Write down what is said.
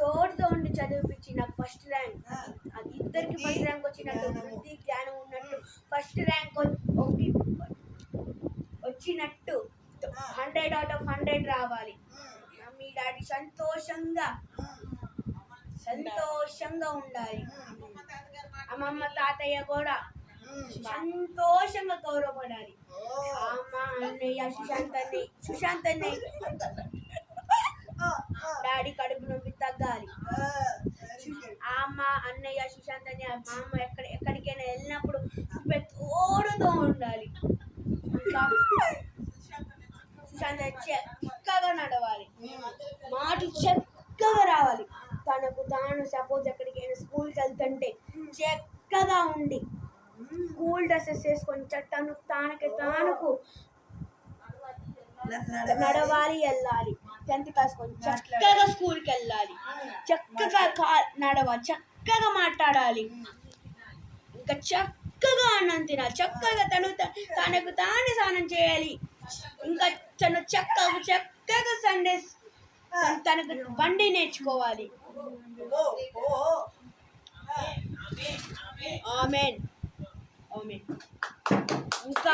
తోడుతో ఉండి చదివిపించి నాకు first rank, అది ఇద్దరికి ఫస్ట్ ర్యాంక్ వచ్చినట్టు, బుద్ధి జ్ఞానం ఉన్నట్టు ఫస్ట్ ర్యాంక్ వచ్చినట్టు 100/100 రావాలి. మమ్మీ డాడీ సంతోషంగా ఉండాలి. అమ్మమ్మ తాతయ్య కూడా సంతోషంగా గౌరవపడాలి. అమ్మ అన్నయ్య సుశాంత్ అన్నయ్య డాడీ కడుపు నొప్పి తగ్గాలి. అమ్మ అన్నయ్య సుశాంత్ అన్నయ్య మా అమ్మ ఎక్కడికైనా వెళ్ళినప్పుడు తోడుతో ఉండాలి. ఇంకా సుశాంత్ చక్కగా నడవాలి, మాటలు చక్కగా రావాలి. తనకు తాను సపోజ్ ఎక్కడికైనా స్కూల్కి వెళ్తుంటే చక్కగా ఉండి స్కూల్ డ్రెస్సెస్ వేసుకొని తానుకు నడవాలి, వెళ్ళాలి. 10th క్లాస్ చక్కగా స్కూల్కి వెళ్ళాలి, చక్కగా నడవాలి, చక్కగా మాట్లాడాలి, ఇంకా చక్కగా అన్నం తినాలి, చక్కగా తనకు తాను స్నానం చేయాలి. ఇంకా చక్కగా సండేస్ తనకు బండి నేర్చుకోవాలి. ఆమేన్. ఇంకా